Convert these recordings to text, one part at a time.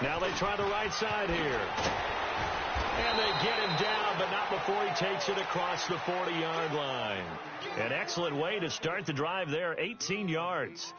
Now they try the right side here. And they get him down, but not before he takes it across the 40-yard line. An excellent way to start the drive there, 18 yards.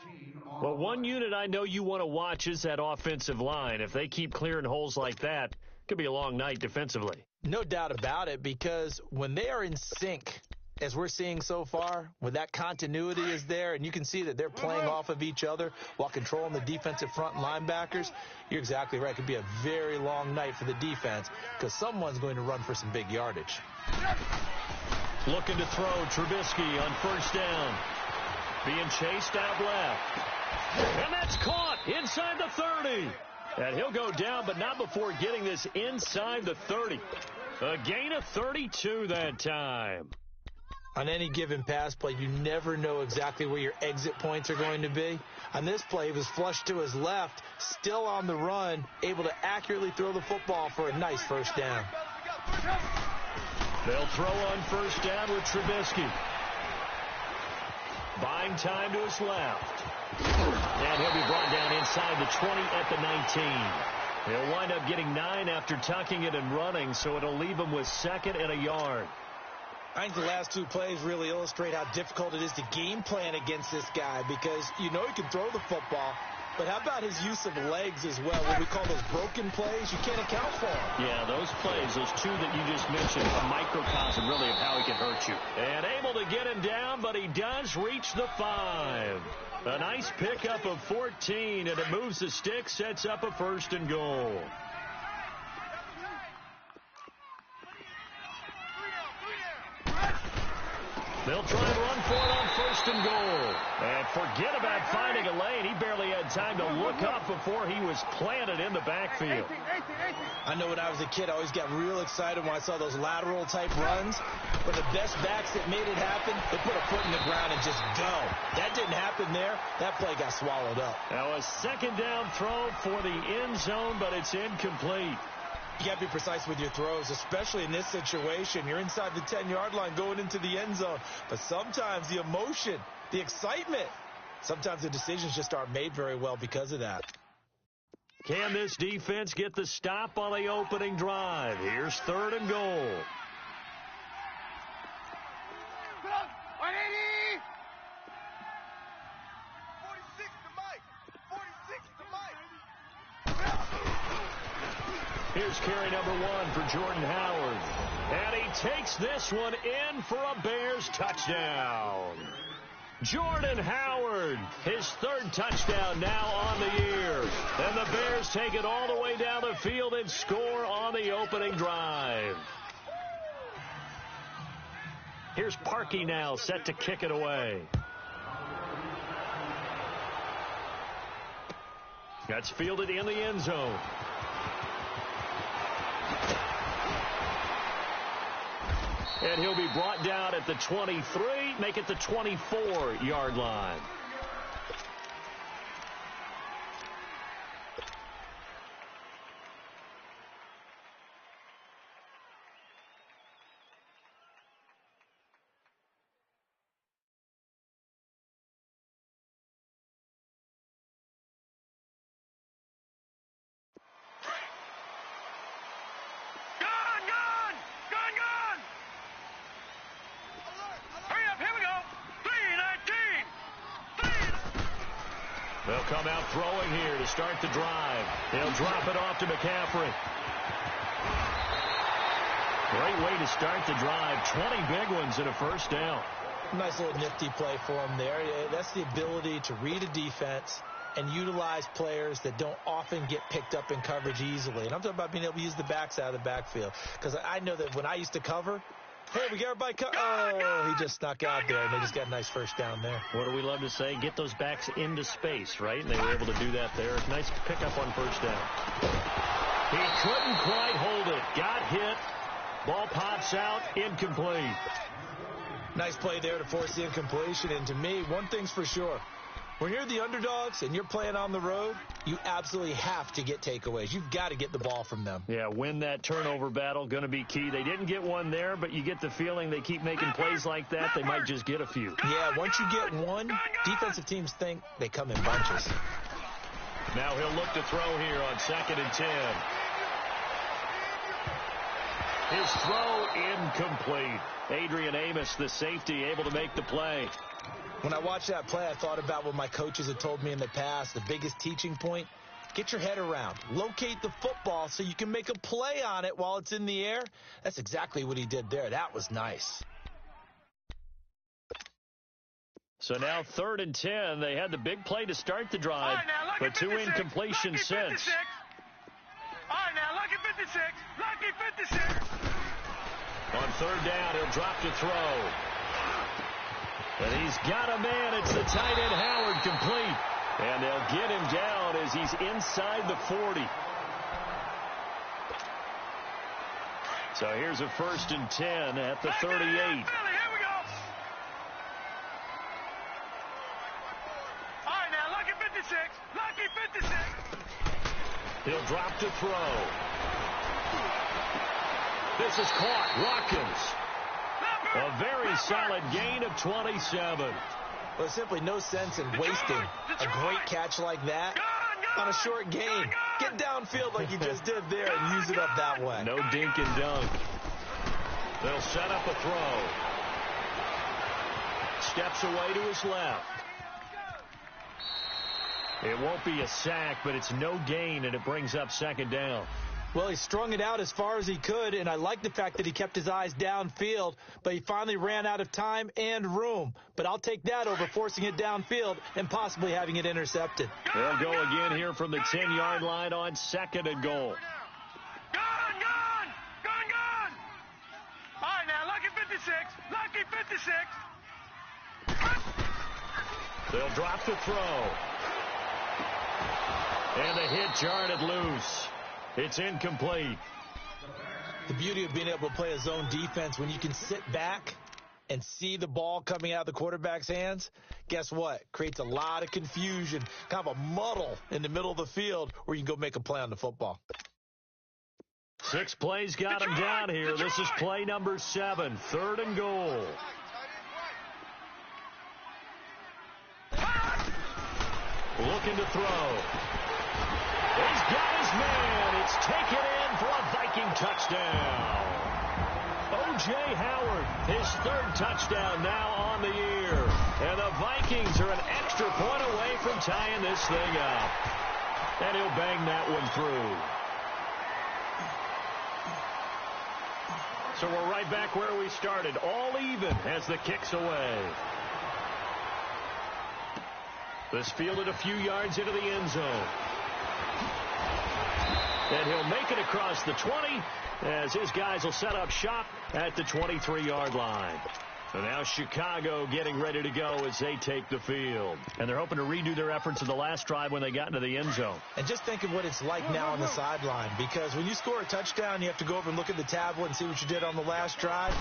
Well, one unit I know you want to watch is that offensive line. If they keep clearing holes like that, it could be a long night defensively. No doubt about it, because when they are in sync, as we're seeing so far, when that continuity is there, and you can see that they're playing off of each other while controlling the defensive front linebackers, you're exactly right. It could be a very long night for the defense because someone's going to run for some big yardage. Looking to throw Trubisky on first down. Being chased out left. And that's caught inside the 30. And he'll go down, but not before getting this inside the 30. A gain of 32 that time. On any given pass play, you never know exactly where your exit points are going to be. On this play, he was flushed to his left, still on the run, able to accurately throw the football for a nice first down. They'll throw on first down with Trubisky. Buying time to his left. And he'll be brought down inside the 20 at the 19. He'll wind up getting 9 after tucking it and running, so it'll leave him with second and a yard. I think the last two plays really illustrate how difficult it is to game plan against this guy because you know he can throw the football, but how about his use of legs as well? What we call those broken plays, you can't account for them. Yeah, those plays, those two that you just mentioned, a microcosm really of how he can hurt you. And able to get him down, but he does reach the 5. A nice pickup of 14, and it moves the stick, sets up a first and goal. They'll try and run for it on first and goal. And forget about finding a lane. He barely had time to look up before he was planted in the backfield. I know when I was a kid, I always got real excited when I saw those lateral-type runs. But the best backs that made it happen, they put a foot in the ground and just go. That didn't happen there. That play got swallowed up. Now a second down throw for the end zone, but it's incomplete. You got to be precise with your throws, especially in this situation. You're inside the 10-yard line going into the end zone. But sometimes the emotion, the excitement, sometimes the decisions just aren't made very well because of that. Can this defense get the stop on the opening drive? Here's third and goal. Here's carry number 1 for Jordan Howard. And he takes this one in for a Bears touchdown. Jordan Howard, his third touchdown now on the year. And the Bears take it all the way down the field and score on the opening drive. Here's Parkey now set to kick it away. That's fielded in the end zone. And he'll be brought down at the 23, make it the 24-yard line. They'll come out throwing here to start the drive. They'll drop it off to McCaffrey. Great way to start the drive. 20 big ones and a first down. Nice little nifty play for him there. That's the ability to read a defense and utilize players that don't often get picked up in coverage easily. And I'm talking about being able to use the backs out of the backfield. Because I know that when I used to cover, hey, we got everybody he just snuck out there, and they just got a nice first down there. What do we love to say? Get those backs into space, right? And they were able to do that there. Nice pickup on first down. He couldn't quite hold it. Got hit. Ball pops out. Incomplete. Nice play there to force the incompletion. And to me, one thing's for sure. When you're the underdogs and you're playing on the road, you absolutely have to get takeaways. You've got to get the ball from them. Yeah, win that turnover battle, going to be key. They didn't get one there, but you get the feeling they keep making plays like that, they might just get a few. Yeah, once you get one, defensive teams think they come in bunches. Now he'll look to throw here on 2nd and 10. His throw incomplete. Adrian Amos, the safety, able to make the play. When I watched that play, I thought about what my coaches had told me in the past. The biggest teaching point, get your head around. Locate the football so you can make a play on it while it's in the air. That's exactly what he did there. That was nice. So now 3rd and 10. They had the big play to start the drive, but 2 incompletions since. All right, now, lucky 56. Lucky 56. On 3rd down, he'll drop to throw. And he's got a man. It's the tight end, Howard, complete. And they'll get him down as he's inside the 40. So here's a 1st and 10 at the 38. Here we go. All right, now, lucky 56. Lucky 56. He'll drop to throw. This is caught. Watkins. A very solid gain of 27. Well, there's simply no sense in wasting a great catch like that on a short gain. Get downfield like you just did there and use it up that way. No dink and dunk. They'll set up a throw. Steps away to his left. It won't be a sack, but it's no gain, and it brings up 2nd down. Well, he strung it out as far as he could, and I like the fact that he kept his eyes downfield, but he finally ran out of time and room. But I'll take that over forcing it downfield and possibly having it intercepted. They'll go again here from the 10-yard line on 2nd and goal. Gone. All right, now, lucky 56. Lucky 56. They'll drop the throw. And the hit jarred loose. It's incomplete. The beauty of being able to play a zone defense, when you can sit back and see the ball coming out of the quarterback's hands, guess what? Creates a lot of confusion, kind of a muddle in the middle of the field where you can go make a play on the football. 6 plays got him down here. This is play number 7, 3rd and goal. Looking to throw. He's got his man. It's taken in for a Viking touchdown. O.J. Howard, his 3rd touchdown now on the year. And the Vikings are an extra point away from tying this thing up. And he'll bang that one through. So we're right back where we started. All even as the kick's away. This fielded a few yards into the end zone. And he'll make it across the 20 as his guys will set up shop at the 23-yard line. And now Chicago getting ready to go as they take the field. And they're hoping to redo their efforts in the last drive when they got into the end zone. And just think of what it's like now on the sideline, because when you score a touchdown, you have to go over and look at the tablet and see what you did on the last drive.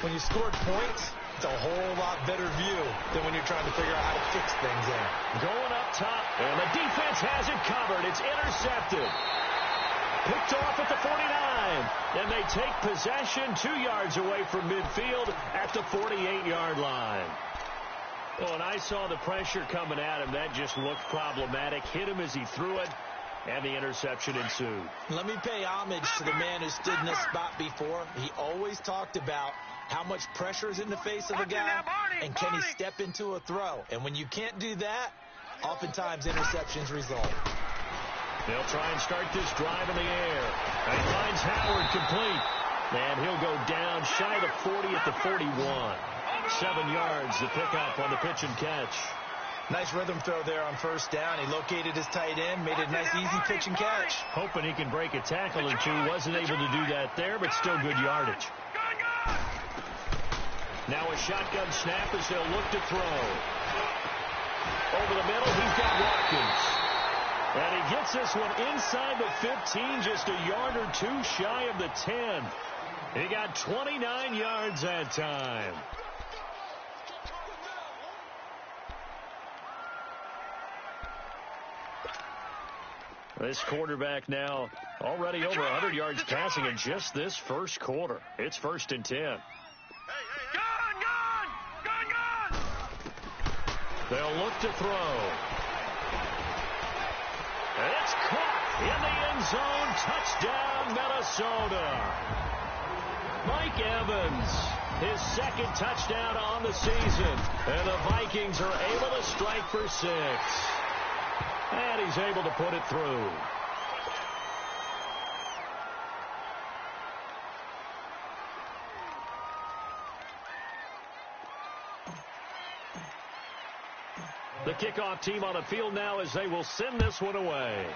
When you scored points, it's a whole lot better view than when you're trying to figure out how to fix things in. Going up top, and the defense has it covered. It's intercepted. Picked off at the 49, and they take possession 2 yards away from midfield at the 48-yard line. Oh, and I saw the pressure coming at him. That just looked problematic. Hit him as he threw it, and the interception ensued. Let me pay homage to the man who stood in this spot before. He always talked about how much pressure is in the face of a guy, and can he step into a throw? And when you can't do that, oftentimes interceptions result. They'll try and start this drive in the air. And he finds Howard complete. And he'll go down shy of the 40 at the 41. 7 yards to pick up on the pitch and catch. Nice rhythm throw there on 1st down. He located his tight end, made it a nice, easy pitch and catch. Hoping he can break a tackle or two. Wasn't able to do that there, but still good yardage. Now a shotgun snap as they'll look to throw. Over the middle, he's got Watkins. And he gets this one inside the 15, just a yard or two shy of the 10. He got 29 yards that time. This quarterback now already over 100 yards passing in just this first quarter. It's 1st and 10. Gun! They'll look to throw. And it's caught in the end zone. Touchdown, Minnesota. Mike Evans, his second touchdown on the season. And the Vikings are able to strike for 6. And he's able to put it through. The kickoff team on the field now as they will send this one away.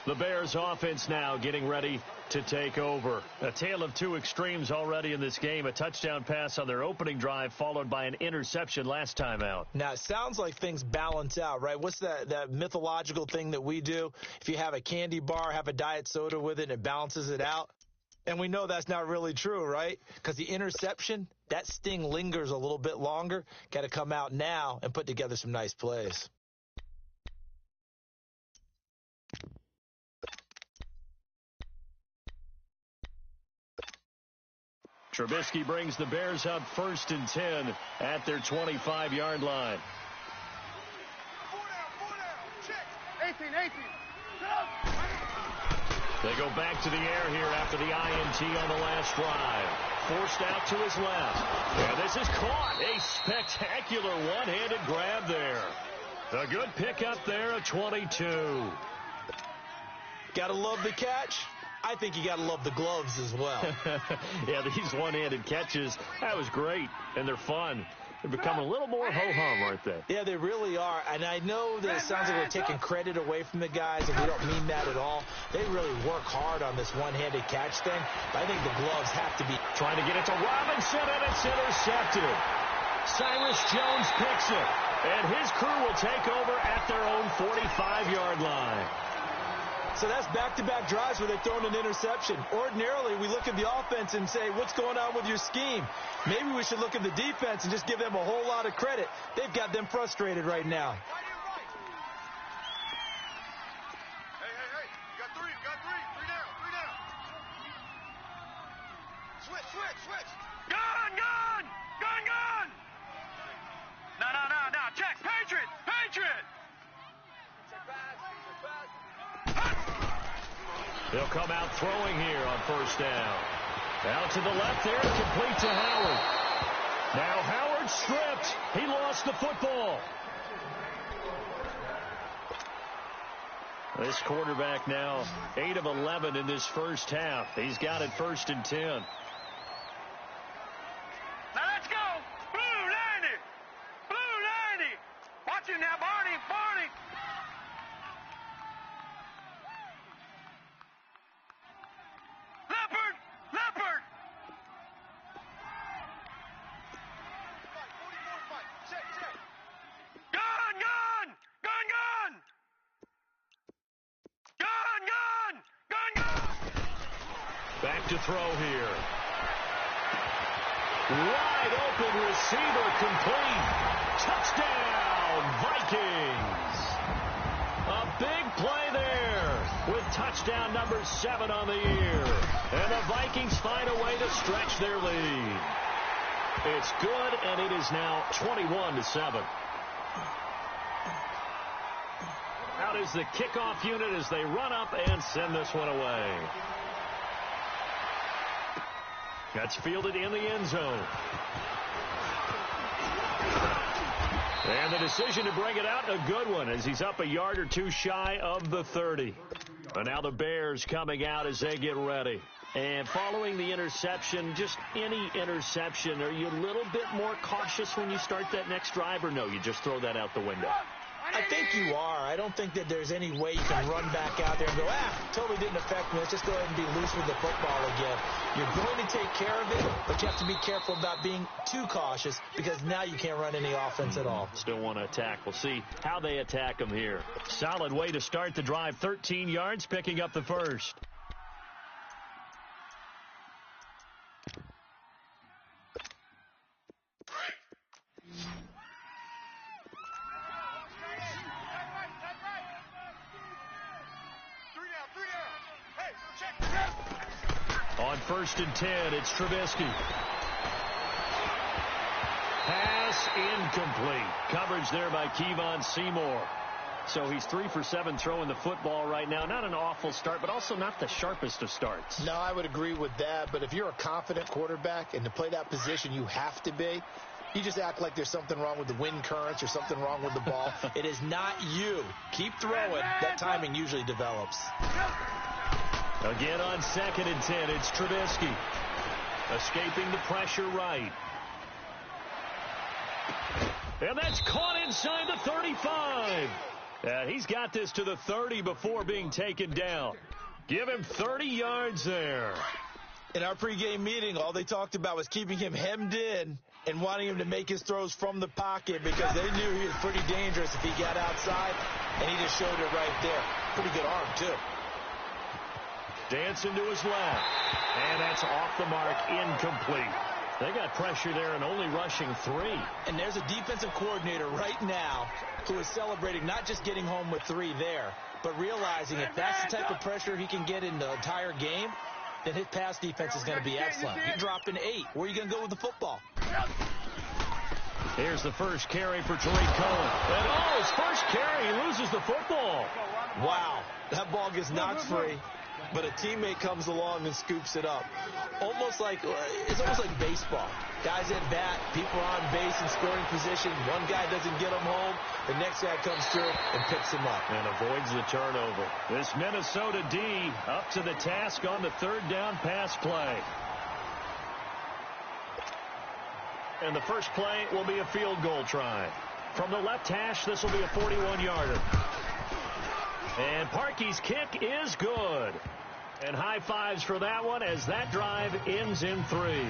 The Bears offense now getting ready to take over. A tale of two extremes already in this game. A touchdown pass on their opening drive followed by an interception last time out. Now, it sounds like things balance out, right? What's that mythological thing that we do? If you have a candy bar, have a diet soda with it, and it balances it out. And we know that's not really true, right? Because the interception, that sting lingers a little bit longer. Got to come out now and put together some nice plays. Trubisky brings the Bears up 1st and 10 at their 25-yard line. 18. They go back to the air here after the INT on the last drive. Forced out to his left. And this is caught. A spectacular one-handed grab there. A good pickup there at 22. Got to love the catch. I think you got to love the gloves as well. Yeah, these one-handed catches, that was great, and they're fun. They're becoming a little more ho-hum, aren't they? Yeah, they really are. And I know that it sounds like we're taking credit away from the guys, and we don't mean that at all. They really work hard on this one-handed catch thing, but I think the gloves have to be. Trying to get it to Robinson, and it's intercepted. Cyrus Jones picks it, and his crew will take over at their own 45-yard line. So that's back-to-back drives where they're throwing an interception. Ordinarily, we look at the offense and say, what's going on with your scheme? Maybe we should look at the defense and just give them a whole lot of credit. They've got them frustrated right now. Hey. You got three. Three down. Switch. Gun! No. Check. Patriot. They'll come out throwing here on 1st down. Out to the left there, complete to Howard. Now Howard stripped. He lost the football. This quarterback now 8 of 11 in this first half. He's got it 1st and 10. Now let's go. Blue 90. Watch it now, Barney. Leopard. Gun. Back to throw here. Wide open receiver complete. Touchdown, Vikings. A big play there with touchdown number 7 on the year. And the Vikings find a way to stretch their lead. It's good, and it is now 21-7. Out is the kickoff unit as they run up and send this one away. That's fielded in the end zone. And the decision to bring it out, a good one, as he's up a yard or two shy of the 30. And now the Bears coming out as they get ready. And following the interception, just any interception, are you a little bit more cautious when you start that next drive, or no, you just throw that out the window? I think you are. I don't think that there's any way you can run back out there and go, totally didn't affect me. Let's just go ahead and be loose with the football again. You're going to take care of it, but you have to be careful about being too cautious because now you can't run any offense at all. Still want to attack. We'll see how they attack them here. Solid way to start the drive. 13 yards, picking up the first. On 1st and 10, it's Trubisky. Pass incomplete. Coverage there by Kevon Seymour. So he's 3 for 7 throwing the football right now. Not an awful start, but also not the sharpest of starts. No, I would agree with that. But if you're a confident quarterback and to play that position you have to be, you just act like there's something wrong with the wind currents or something wrong with the ball. It is not you. Keep throwing. That timing usually develops. Again on 2nd and 10, it's Trubisky. Escaping the pressure right. And that's caught inside the 35. And he's got this to the 30 before being taken down. Give him 30 yards there. In our pregame meeting, all they talked about was keeping him hemmed in and wanting him to make his throws from the pocket because they knew he was pretty dangerous if he got outside, and he just showed it right there. Pretty good arm, too. Dancing to his left. And that's off the mark, incomplete. They got pressure there and only rushing 3. And there's a defensive coordinator right now who is celebrating not just getting home with 3 there, but realizing if that's the type of pressure he can get in the entire game, then his pass defense is going to be excellent. You're dropping 8. Where are you going to go with the football? Here's the first carry for Tariq Cohen. And his first carry, he loses the football. Wow, that ball gets knocked free, but a teammate comes along and scoops it up. It's almost like baseball. Guys at bat, people are on base in scoring position. One guy doesn't get him home. The next guy comes through and picks him up. And avoids the turnover. This Minnesota D up to the task on the 3rd down pass play. And the first play will be a field goal try. From the left hash, this will be a 41-yarder. And Parkey's kick is good. And high fives for that one as that drive ends in 3.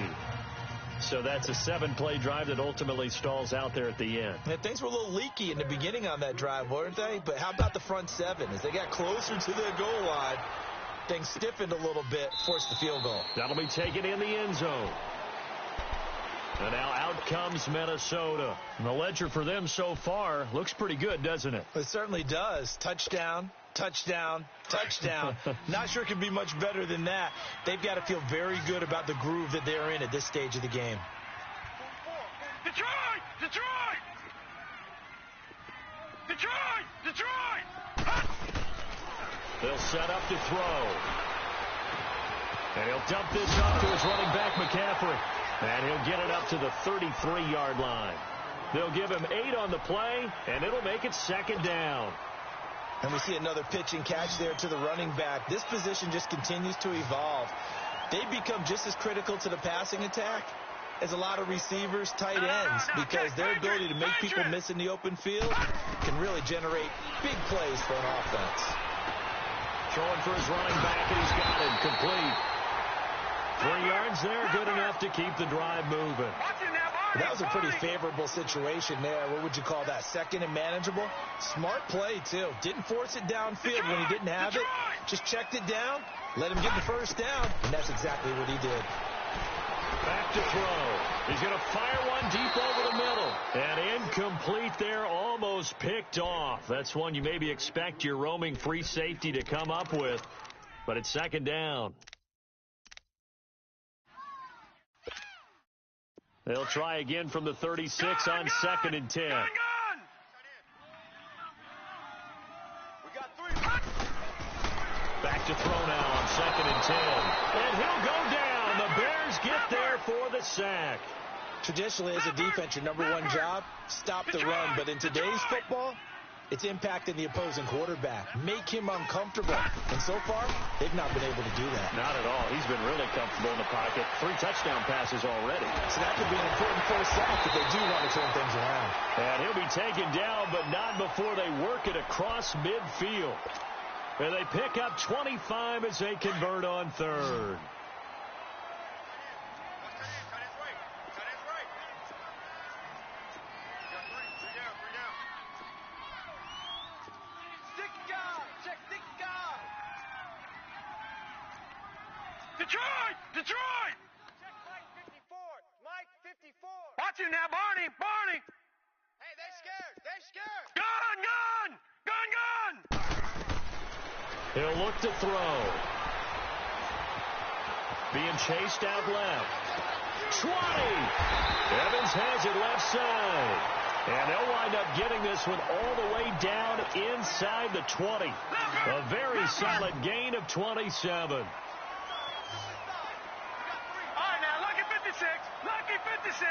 So that's a 7-play drive that ultimately stalls out there at the end. Yeah, things were a little leaky in the beginning on that drive, weren't they? But how about the front 7? As they got closer to the goal line, things stiffened a little bit, forced the field goal. That'll be taken in the end zone. And now out comes Minnesota. And the ledger for them so far looks pretty good, doesn't it? It certainly does. Touchdown, touchdown, touchdown. Not sure it can be much better than that. They've got to feel very good about the groove that they're in at this stage of the game. Detroit! Detroit! Detroit! Detroit! They'll set up to throw. And he'll dump this off to his running back, McCaffrey. And he'll get it up to the 33-yard line. They'll give him 8 on the play, and it'll make it 2nd down. And we see another pitch and catch there to the running back. This position just continues to evolve. They become just as critical to the passing attack as a lot of receivers, tight ends, because their ability to make people miss in the open field can really generate big plays for an offense. Throwing for his running back, and he's got it complete. 3 yards there, good enough to keep the drive moving. That was a pretty favorable situation there. What would you call that? 2nd and manageable? Smart play, too. Didn't force it downfield when he didn't have it. Just checked it down, let him get the first down, and that's exactly what he did. Back to throw. He's going to fire one deep over the middle. And incomplete there, almost picked off. That's one you maybe expect your roaming free safety to come up with. But it's 2nd down. They'll try again from the 36 on 2nd and 10. Back to throw now on 2nd and 10. And he'll go down. The Bears get there for the sack. Traditionally, as a defense, your number one job, stop the run. But in today's football, it's impacting the opposing quarterback. Make him uncomfortable. And so far, they've not been able to do that. Not at all. He's been really comfortable in the pocket. 3 touchdown passes already. So that could be an important first sack if they do want to turn things around. And he'll be taken down, but not before they work it across midfield. And they pick up 25 as they convert on 3rd. Detroit! Detroit! Check Mike 54. Mike 54. Watch him now, Barney. Barney. Hey, they scared. They scared. Gun, gun, gun, gun. He'll look to throw. Being chased out left. 20. Evans has it left side. And they'll wind up getting this one all the way down inside the 20. A very solid gain of 27. All right, now, lucky 56. Lucky 56.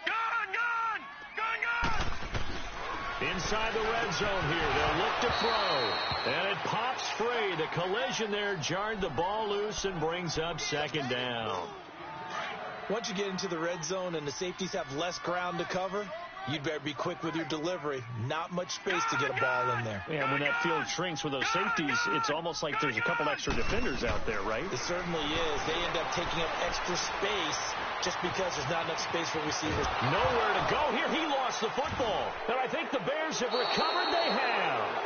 Gun, gun! Gun, gun! Inside the red zone here. They'll look to throw. And it pops free. The collision there jarred the ball loose and brings up second down. Once you get into the red zone and the safeties have less ground to cover, you'd better be quick with your delivery. Not much space to get a ball in there. And when that field shrinks with those safeties, it's almost like there's a couple extra defenders out there, right? It certainly is. They end up taking up extra space just because there's not enough space for receivers. Nowhere to go here. He lost the football. And I think the Bears have recovered. They have.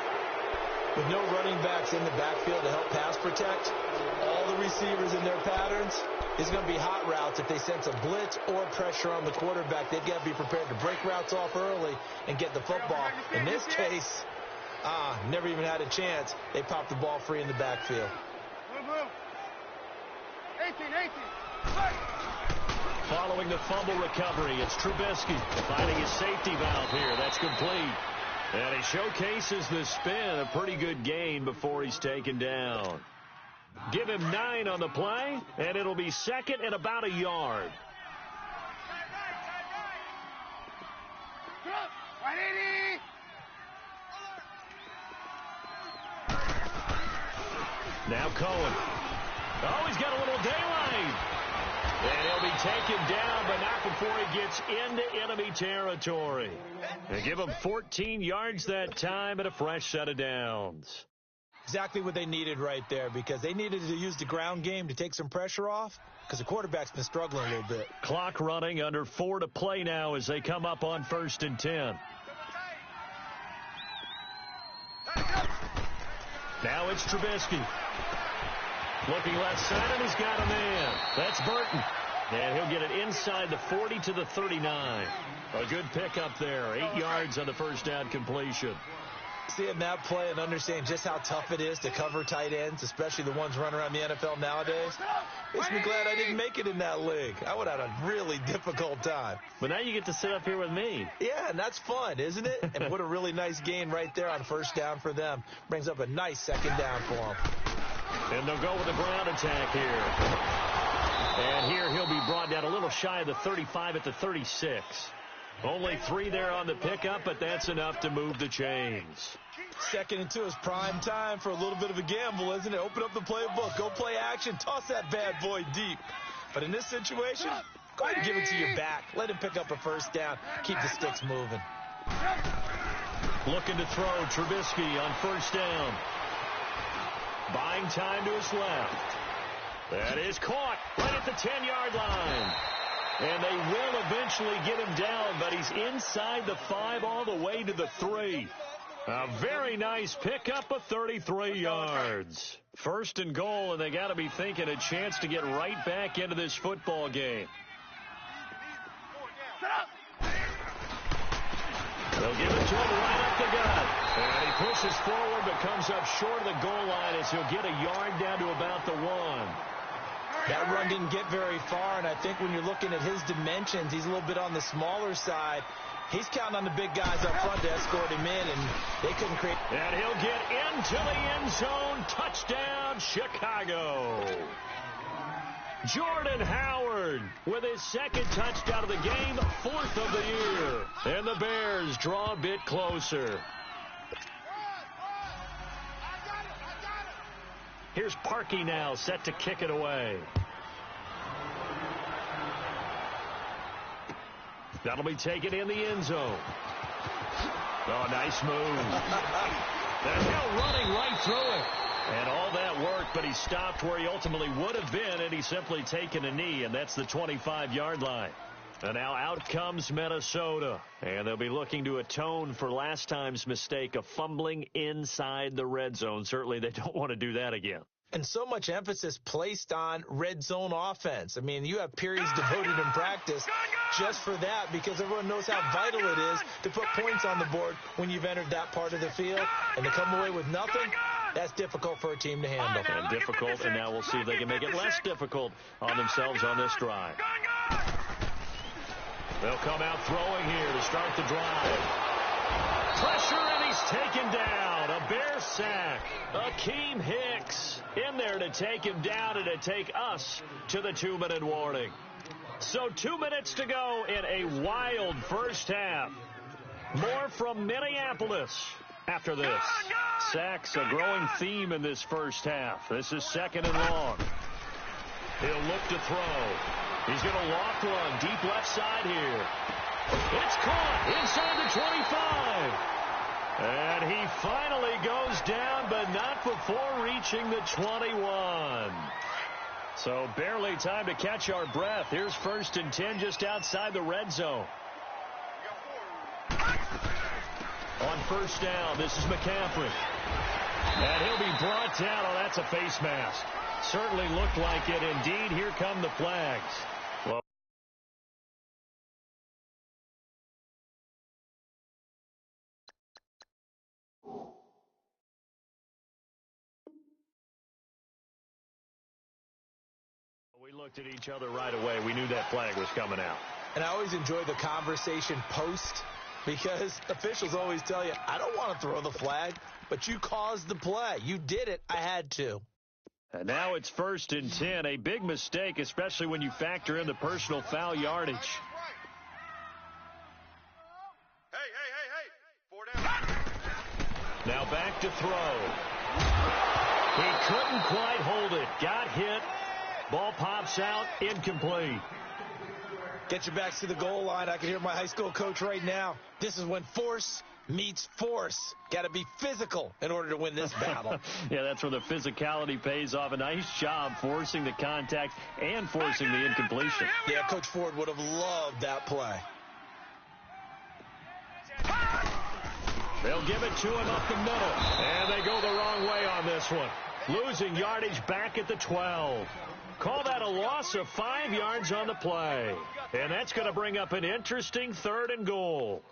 With no running backs in the backfield to help pass protect, all the receivers in their patterns, it's going to be hot routes. If they sense a blitz or pressure on the quarterback, they've got to be prepared to break routes off early and get the football. In this case, never even had a chance. They popped the ball free in the backfield. 18. Following the fumble recovery, it's Trubisky finding his safety valve here. That's complete. And he showcases the spin, a pretty good gain before he's taken down. Give him 9 on the play, and it'll be second and about a yard. Now Cohen. Oh, he's got a little daylight. And he'll be taken down, but not before he gets into enemy territory. They give him 14 yards that time and a fresh set of downs. Exactly what they needed right there, because they needed to use the ground game to take some pressure off, because the quarterback's been struggling a little bit. Clock running, under 4 to play now as they come up on 1st and 10. Now it's Trubisky. Looking left side, and he's got a man. That's Burton. And he'll get it inside the 40 to the 39. A good pickup there. 8 yards on the first down completion. Seeing that play and understanding just how tough it is to cover tight ends, especially the ones running around the NFL nowadays, makes me glad I didn't make it in that league. I would have had a really difficult time. But now you get to sit up here with me. Yeah, and that's fun, isn't it? And what a really nice gain right there on first down for them. Brings up a nice second down for them. And they'll go with the ground attack here. And here he'll be brought down a little shy of the 35 at the 36. Only 3 there on the pickup, but that's enough to move the chains. 2nd and 2 is prime time for a little bit of a gamble, isn't it? Open up the playbook, go play action, toss that bad boy deep. But in this situation, go ahead and give it to your back. Let him pick up a first down. Keep the sticks moving. Looking to throw Trubisky on first down. Buying time to his left. That is caught right at the 10-yard line. And they will eventually get him down, but he's inside the 5 all the way to the 3. A very nice pickup of 33 yards. 1st and goal, and they got to be thinking a chance to get right back into this football game. They'll give it to him right up the gut. And he pushes forward but comes up short of the goal line as he'll get a yard down to about the 1. That run didn't get very far, and I think when you're looking at his dimensions, he's a little bit on the smaller side. He's counting on the big guys up front to escort him in, and they couldn't create. And he'll get into the end zone. Touchdown, Chicago. Jordan Howard with his 2nd touchdown of the game, 4th of the year. And the Bears draw a bit closer. Here's Parkey now, set to kick it away. That'll be taken in the end zone. Oh, nice move. And now running right through it. And all that work, but he stopped where he ultimately would have been, and he's simply taken a knee, and that's the 25-yard line. And now out comes Minnesota, and they'll be looking to atone for last time's mistake of fumbling inside the red zone. Certainly they don't want to do that again. And so much emphasis placed on red zone offense. I mean, you have periods devoted in practice just for that, because everyone knows how vital it is to put points on the board when you've entered that part of the field. And to come away with nothing, That's difficult for a team to handle. And difficult, and now we'll see if they can make it less difficult on themselves on this drive. They'll come out throwing here to start the drive. Pressure, and he's taken down. A Bear sack. Akeem Hicks in there to take him down and to take us to the 2-minute warning. So 2 minutes to go in a wild first half. More from Minneapolis after this. Sacks a growing theme in this first half. This is 2nd and long. He'll look to throw. He's going to loft one deep left side here. It's caught inside the 25. And he finally goes down, but not before reaching the 21. So barely time to catch our breath. Here's 1st and 10 just outside the red zone. On 1st down, this is McCaffrey. And he'll be brought down. Oh, that's a face mask. Certainly looked like it. Indeed, here come the flags. Well, we looked at each other right away. We knew that flag was coming out. And I always enjoy the conversation post, because officials always tell you, I don't want to throw the flag, but you caused the play. You did it. I had to. And now it's 1st and 10. A big mistake, especially when you factor in the personal foul yardage. Hey. 4 down. Now back to throw. He couldn't quite hold it. Got hit. Ball pops out. Incomplete. Get your backs to the goal line. I can hear my high school coach right now. This is when force meets force. Got to be physical in order to win this battle. Yeah, that's where the physicality pays off. A nice job forcing the contact and forcing the incompletion. Yeah, Coach Ford would have loved that play. They'll give it to him up the middle. And they go the wrong way on this one. Losing yardage back at the 12. Call that a loss of 5 yards on the play. And that's going to bring up an interesting 3rd and goal.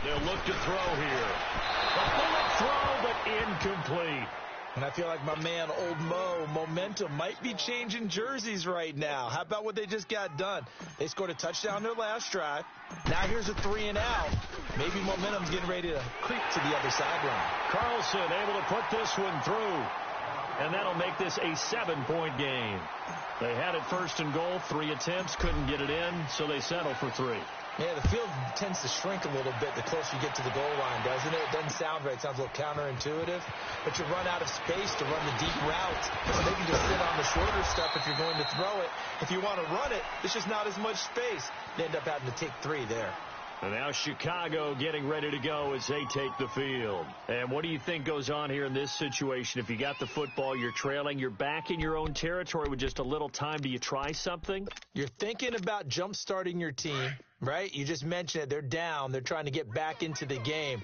They'll look to throw here. A bullet throw, but incomplete. And I feel like my man, Old Mo, momentum might be changing jerseys right now. How about what they just got done? They scored a touchdown their last drive. Now here's a 3 and out. Maybe momentum's getting ready to creep to the other sideline. Carlson able to put this one through. And that'll make this a 7-point game. They had it 1st and goal, 3 attempts, couldn't get it in, so they settle for 3. Yeah, the field tends to shrink a little bit the closer you get to the goal line, doesn't it? It doesn't sound right. It sounds a little counterintuitive. But you run out of space to run the deep routes. So they can just sit on the shorter stuff if you're going to throw it. If you want to run it, there's just not as much space. They end up having to take 3 there. And now Chicago getting ready to go as they take the field. And what do you think goes on here in this situation? If you got the football, you're trailing, you're back in your own territory with just a little time. Do you try something? You're thinking about jump-starting your team, right? You just mentioned it. They're down. They're trying to get back into the game.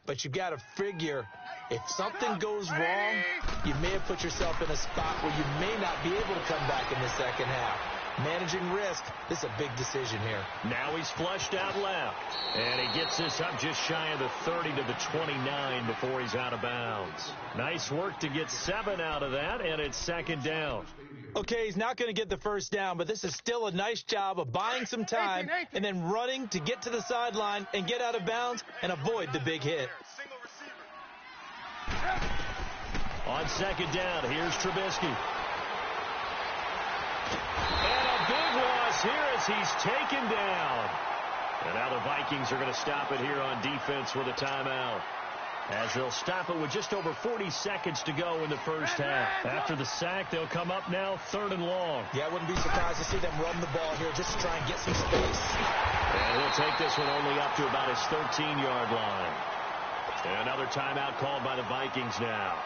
But you've got to figure if something goes wrong, you may have put yourself in a spot where you may not be able to come back in the second half. Managing risk, this is a big decision here. Now he's flushed out left. And he gets this up just shy of the 30 to the 29 before he's out of bounds. Nice work to get 7 out of that, and it's 2nd down. Okay, he's not going to get the 1st down, but this is still a nice job of buying some time and then running to get to the sideline and get out of bounds and avoid the big hit. On 2nd down, here's Trubisky. And a big loss here as he's taken down. And now the Vikings are going to stop it here on defense with a timeout. As they'll stop it with just over 40 seconds to go in the first half. After the sack, they'll come up now 3rd and long. Yeah, I wouldn't be surprised to see them run the ball here just to try and get some space. And he'll take this one only up to about his 13-yard line. And another timeout called by the Vikings now,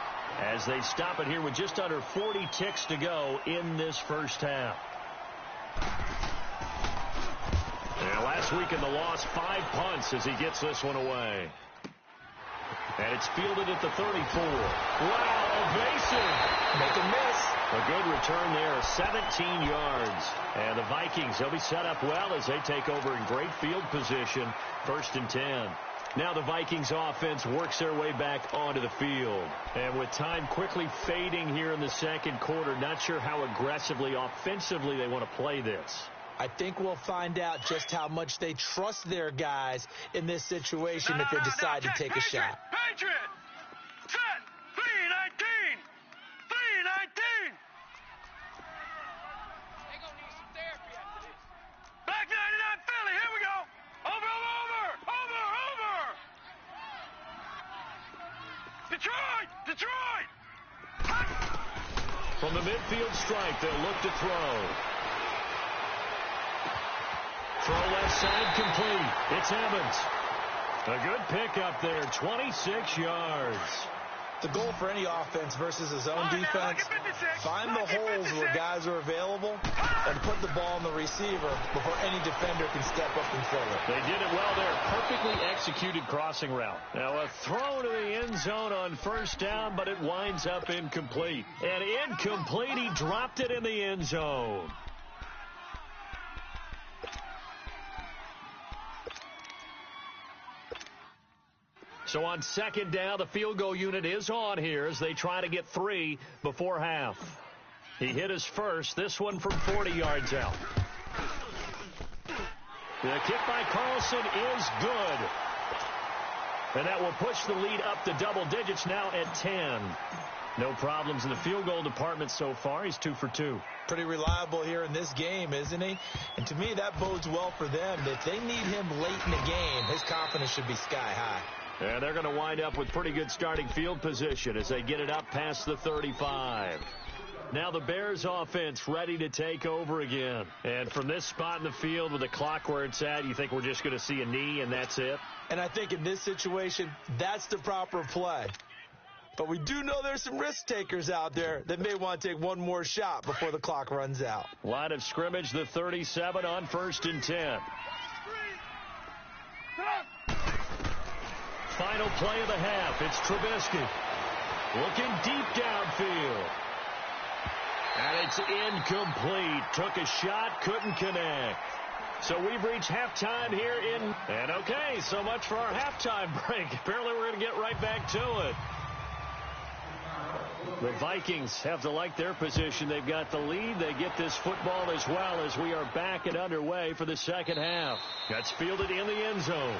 as they stop it here with just under 40 ticks to go in this first half. And last week in the loss, 5 punts as he gets this one away. And it's fielded at the 34. Wow, evasive. Make a miss. A good return there, 17 yards. And the Vikings, they'll be set up well as they take over in great field position, 1st and 10. Now the Vikings offense works their way back onto the field. And with time quickly fading here in the second quarter, not sure how aggressively, offensively they want to play this. I think we'll find out just how much they trust their guys in this situation if they decide to take a shot. Patriot! Set! 3-19! 3-19! They're going to need some therapy after this. Back 99 Philly, here we go! Over! Detroit! Detroit! From the midfield stripe, they'll look to throw. Throw left side complete. It's Evans. A good pickup there, 26 yards. The goal for any offense versus his own defense, find the holes where guys are available and put the ball in the receiver before any defender can step up and fill it. They did it well there. Perfectly executed crossing route. Now a throw to the end zone on 1st down, but it winds up incomplete. And incomplete, he dropped it in the end zone. So on 2nd down, the field goal unit is on here as they try to get 3 before half. He hit his first, this one from 40 yards out. The kick by Carlson is good. And that will push the lead up to double digits now at 10. No problems in the field goal department so far. He's 2 for 2. Pretty reliable here in this game, isn't he? And to me, that bodes well for them. If they need him late in the game, his confidence should be sky high. And they're going to wind up with pretty good starting field position as they get it up past the 35. Now the Bears offense ready to take over again. And from this spot in the field with the clock where it's at, you think we're just going to see a knee and that's it? And I think in this situation, that's the proper play. But we do know there's some risk takers out there that may want to take one more shot before the clock runs out. Line of scrimmage, the 37 on 1st and 10. Final play of the half. It's Trubisky looking deep downfield. And it's incomplete. Took a shot, couldn't connect. So we've reached halftime here in... And okay, so much for our halftime break. Apparently we're going to get right back to it. The Vikings have to like their position. They've got the lead. They get this football as well as we are back and underway for the second half. That's fielded in the end zone.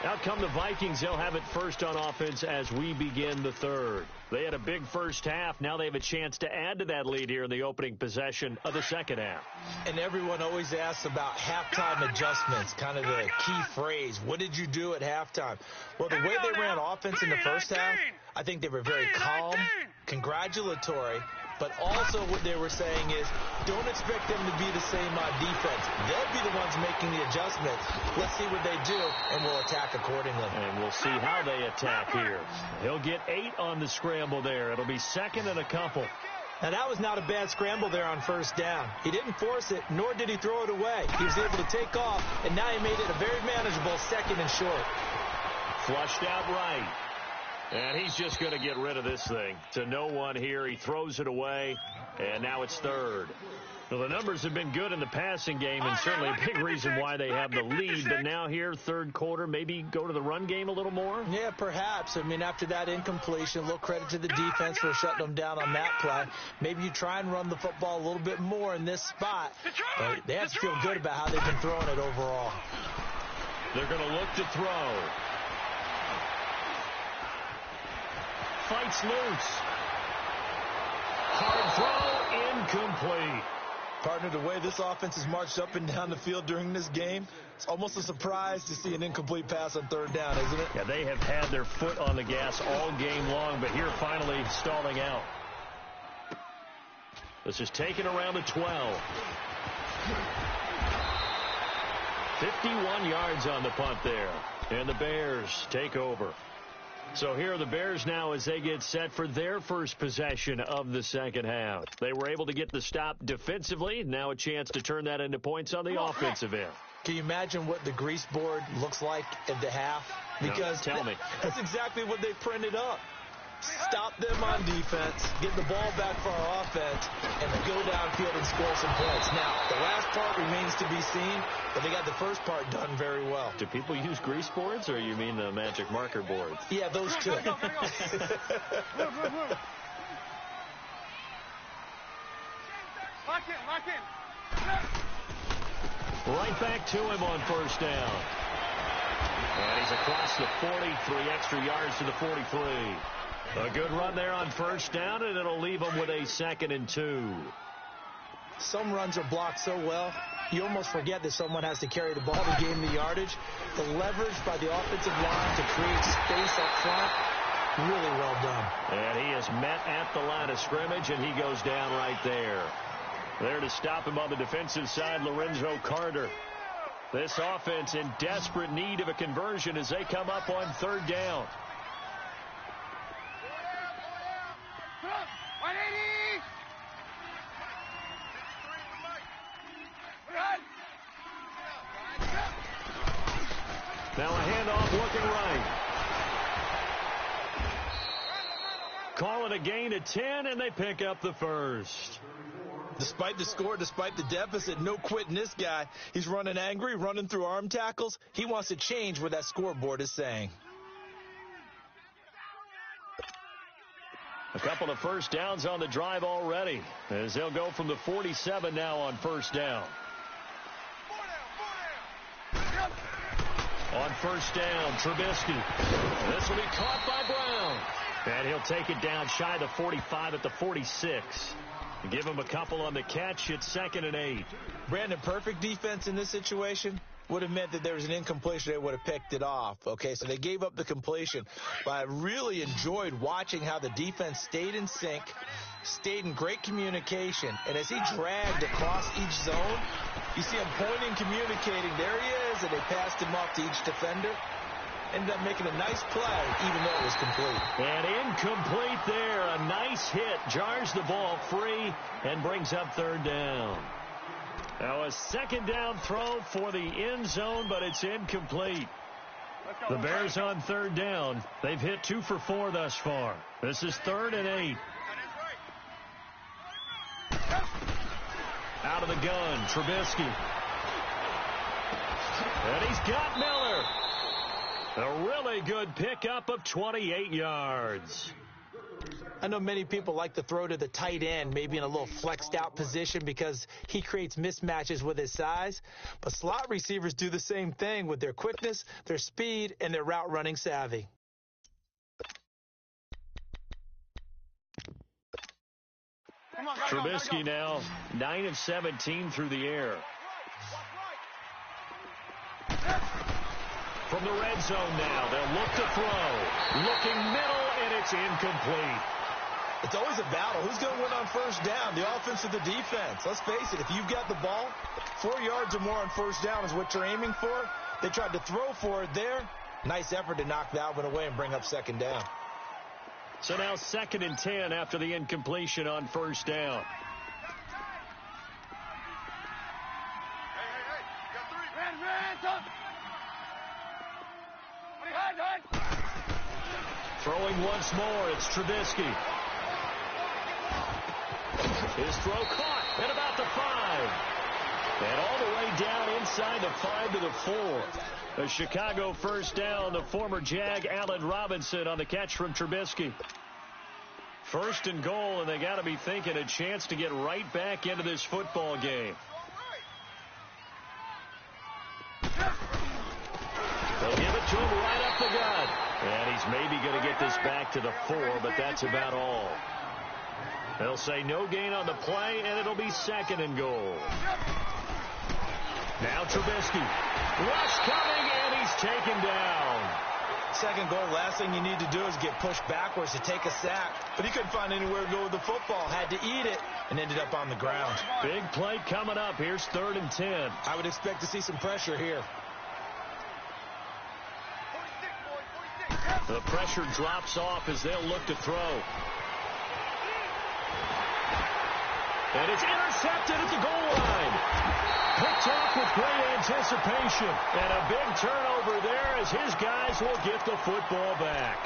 Out come the Vikings. They'll have it first on offense as we begin the third. They had a big first half. Now they have a chance to add to that lead here in the opening possession of the second half. And everyone always asks about halftime adjustments, kind of the key phrase. What did you do at halftime? Well, the way they ran offense in the first half, I think they were very calm, congratulatory, but also what they were saying is don't expect them to be the same on defense. They'll be the ones making the adjustments. Let's see what they do, and we'll attack accordingly. And we'll see how they attack here. He'll get 8 on the scramble there. It'll be 2nd and a couple. Now, that was not a bad scramble there on 1st down. He didn't force it, nor did he throw it away. He was able to take off, and now he made it a very manageable 2nd and short. Flushed out right. And he's just going to get rid of this thing. To no one here. He throws it away, and now it's 3rd. Well, the numbers have been good in the passing game, and certainly a big reason why they have the lead. But now here, 3rd quarter, maybe go to the run game a little more? Yeah, perhaps. I mean, after that incompletion, a little credit to the defense for shutting them down on that play. Maybe you try and run the football a little bit more in this spot. But they have to feel good about how they've been throwing it overall. They're going to look to throw. Fights loose. Hard throw, incomplete. Partner, the way this offense has marched up and down the field during this game, it's almost a surprise to see an incomplete pass on 3rd down, isn't it? Yeah, they have had their foot on the gas all game long, but here finally stalling out. This is taken around the 12. 51 yards on the punt there. And the Bears take over. So here are the Bears now as they get set for their first possession of the second half. They were able to get the stop defensively. Now a chance to turn that into points on the offensive end. Can you imagine what the grease board looks like at the half? Because no, tell me. That's exactly what they printed up. Stop them on defense, get the ball back for our offense, and go downfield and score some points. Now, the last part remains to be seen, but they got the first part done very well. Do people use grease boards, or you mean the magic marker boards? Yeah, those two. Look in. Right back to him on first down. And he's across the 40, 3 extra yards to the 43. A good run there on first down, and it'll leave him with a 2nd and 2. Some runs are blocked so well, you almost forget that someone has to carry the ball to gain the yardage. The leverage by the offensive line to create space up front, really well done. And he is met at the line of scrimmage, and he goes down right there. There to stop him on the defensive side, Lorenzo Carter. This offense in desperate need of a conversion as they come up on third down. Now a handoff looking right. Call it a gain of 10, and they pick up the first. Despite the score, despite the deficit, no quitting this guy. He's running angry, running through arm tackles. He wants to change what that scoreboard is saying. A couple of first downs on the drive already, as they'll go from the 47 now on first down. On first down, Trubisky. This will be caught by Brown. And he'll take it down shy of the 45 at the 46. Give him a couple on the catch. It's 2nd and 8. Brandon, perfect defense in this situation would have meant that there was an incompletion. They would have picked it off. Okay, so they gave up the completion. But I really enjoyed watching how the defense stayed in sync, stayed in great communication. And as he dragged across each zone, you see him pointing, communicating. There he is, and they passed him off to each defender. Ended up making a nice play, even though it was complete. And incomplete there. A nice hit. Jars the ball free and brings up third down. Now a second down throw for the end zone, but it's incomplete. The Bears on third down. They've hit 2 for 4 thus far. This is 3rd and 8. Out of the gun, Trubisky. And he's got Miller. A really good pickup of 28 yards. I know many people like to throw to the tight end, maybe in a little flexed out position because he creates mismatches with his size. But slot receivers do the same thing with their quickness, their speed, and their route running savvy. Trubisky now 9 of 17 through the air. From the red zone now, they'll look to throw. Looking middle, and it's incomplete. It's always a battle. Who's going to win on first down, the offense or the defense? Let's face it, if you've got the ball, 4 yards or more on first down is what you're aiming for. They tried to throw for it there. Nice effort to knock that one away and bring up second down. So now 2nd and 10 after the incompletion on first down. Throwing once more, it's Trubisky. His throw caught at about the 5. And all the way down inside the 5 to the 4. A Chicago first down, the former Jag Allen Robinson on the catch from Trubisky. 1st and goal, and they got to be thinking a chance to get right back into this football game. They'll give it to him right up the gut. And he's maybe going to get this back to the 4, but that's about all. They'll say no gain on the play, and it'll be 2nd and goal. Now Trubisky. Rush coming, and he's taken down. 2nd goal, last thing you need to do is get pushed backwards to take a sack. But he couldn't find anywhere to go with the football. Had to eat it and ended up on the ground. Big play coming up. Here's 3rd and 10. I would expect to see some pressure here. The pressure drops off as they'll look to throw. And it's intercepted at the goal line. Picked off with great anticipation. And a big turnover there as his guys will get the football back.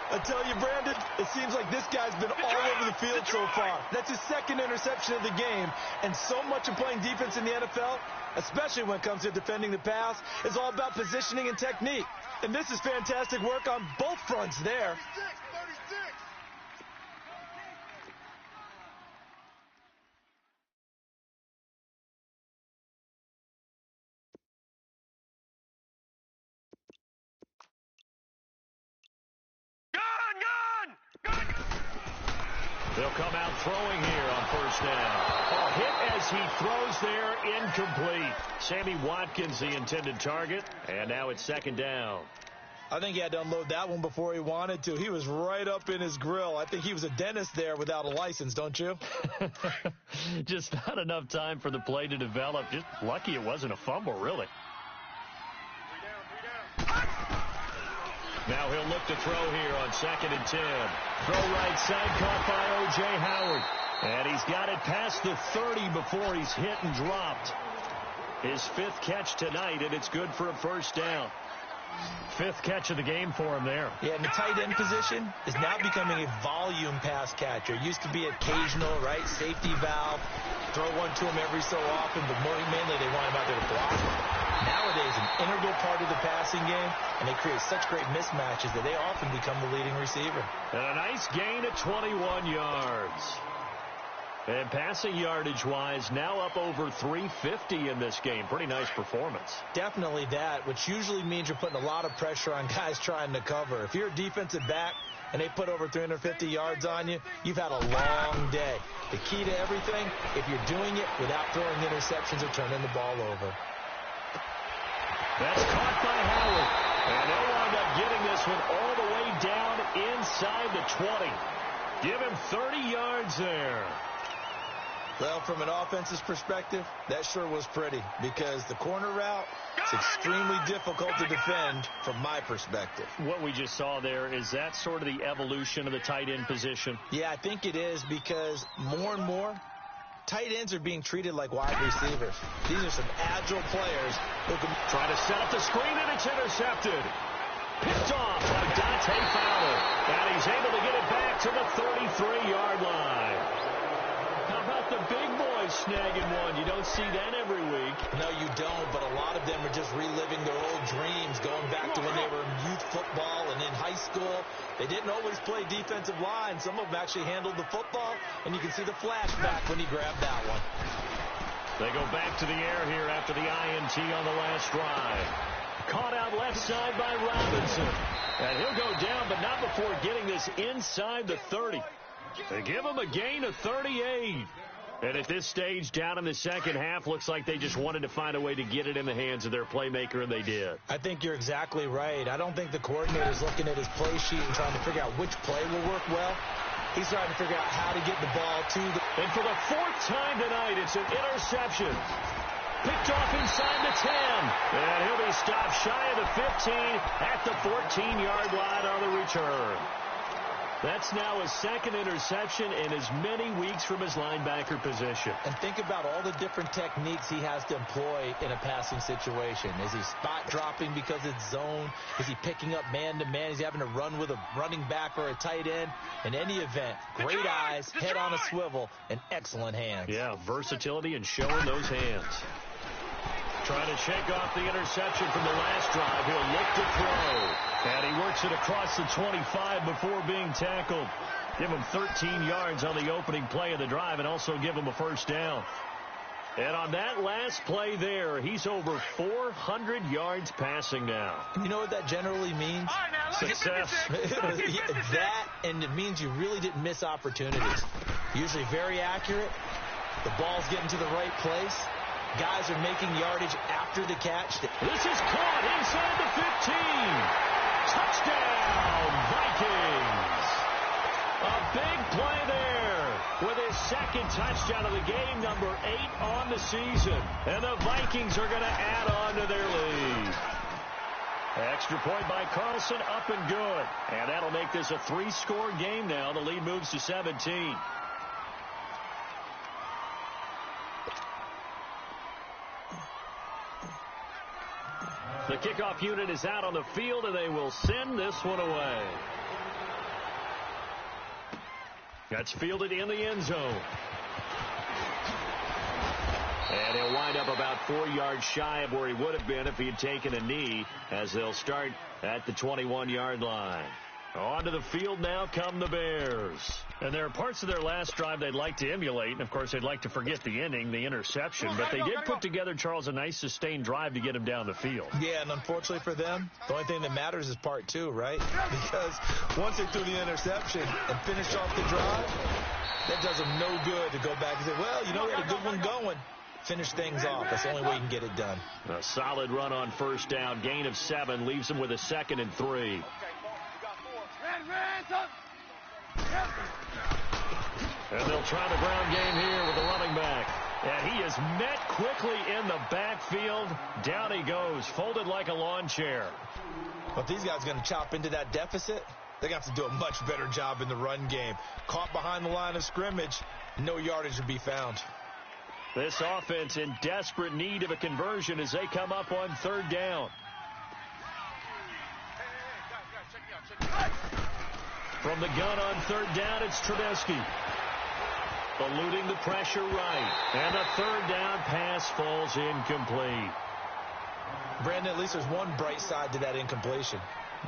I tell you, Brandon, it seems like this guy's been all over the field so far. That's his second interception of the game. And so much of playing defense in the NFL, especially when it comes to defending the pass, is all about positioning and technique. And this is fantastic work on both fronts there. 36. Gun! They'll come out throwing here on first down. A hit as he throws there, incomplete. Sammy Watkins, the intended target, and now it's second down. I think he had to unload that one before he wanted to. He was right up in his grill. I think he was a dentist there without a license, don't you? Just not enough time for the play to develop. Just lucky it wasn't a fumble, really. 3 down. Now he'll look to throw here on 2nd and 10. Throw right side, caught by O.J. Howard. And he's got it past the 30 before he's hit and dropped. His 5th catch tonight, and it's good for a first down. 5th catch of the game for him there. Yeah, and the tight end position is now becoming a volume pass catcher. It used to be occasional, right? Safety valve. Throw one to him every so often, but mainly they want him out there to block. Nowadays, an integral part of the passing game, and they create such great mismatches that they often become the leading receiver. And a nice gain at 21 yards. And passing yardage-wise, now up over 350 in this game. Pretty nice performance. Definitely that, which usually means you're putting a lot of pressure on guys trying to cover. If you're a defensive back and they put over 350 yards on you, you've had a long day. The key to everything, if you're doing it without throwing interceptions or turning the ball over. That's caught by Howard. And they'll wind up getting this one all the way down inside the 20. Give him 30 yards there. Well, from an offense's perspective, that sure was pretty because the corner route is extremely difficult to defend from my perspective. What we just saw there, is that sort of the evolution of the tight end position? Yeah, I think it is because more and more, tight ends are being treated like wide receivers. These are some agile players who can try to set up the screen, and it's intercepted. Picked off by Dante Fowler. And he's able to get it back to the 33-yard line. How about the big boys snagging one? You don't see that every week. No, you don't, but a lot of them are just reliving their old dreams, going back to when they were in youth football and in high school. They didn't always play defensive line. Some of them actually handled the football, and you can see the flashback when he grabbed that one. They go back to the air here after the INT on the last drive. Caught out left side by Robinson. And he'll go down, but not before getting this inside the 30. They give him a gain of 38. And at this stage, down in the second half, looks like they just wanted to find a way to get it in the hands of their playmaker, and they did. I think you're exactly right. I don't think the coordinator's looking at his play sheet and trying to figure out which play will work well. He's trying to figure out how to get the ball to the... And for the 4th time tonight, it's an interception. Picked off inside the 10. And he'll be stopped shy of the 15 at the 14-yard line on the return. That's now his 2nd interception in as many weeks from his linebacker position. And think about all the different techniques he has to employ in a passing situation. Is he spot dropping because it's zone? Is he picking up man-to-man? Is he having to run with a running back or a tight end? In any event, great eyes, head on a swivel, and excellent hands. Yeah, versatility and showing those hands. Trying to shake off the interception from the last drive. He'll look to throw. And he works it across the 25 before being tackled. Give him 13 yards on the opening play of the drive and also give him a first down. And on that last play there, he's over 400 yards passing now. You know what that generally means? Success. That, and it means you really didn't miss opportunities. Usually very accurate. The ball's getting to the right place. Guys are making yardage after the catch. This is caught inside the 15. Touchdown, Vikings. A big play there with his 2nd touchdown of the game, number 8 on the season. And the Vikings are going to add on to their lead. Extra point by Carlson, up and good. And that'll make this a 3-score game now. The lead moves to 17. The kickoff unit is out on the field, and they will send this one away. That's fielded in the end zone. And he'll wind up about 4 yards shy of where he would have been if he had taken a knee, as they'll start at the 21-yard line. Onto the field now come the Bears. And there are parts of their last drive they'd like to emulate. And, of course, they'd like to forget the inning, the interception. But they did put together, Charles, a nice sustained drive to get him down the field. Yeah, and unfortunately for them, the only thing that matters is part 2, right? Because once they threw the interception and finished off the drive, that does them no good to go back and say, well, you know, we had a good one going. Finish things off. That's the only way you can get it done. A solid run on first down. Gain of 7 leaves them with a 2nd and 3. And they'll try the ground game here with the running back. And he is met quickly in the backfield. Down he goes, folded like a lawn chair. Well, if these guys are going to chop into that deficit, they're going to have to do a much better job in the run game. Caught behind the line of scrimmage, no yardage to be found. This offense in desperate need of a conversion as they come up on 3rd down. From the gun on 3rd down, it's Trubisky. Eluding the pressure right. And the 3rd down pass falls incomplete. Brandon, at least there's one bright side to that incompletion.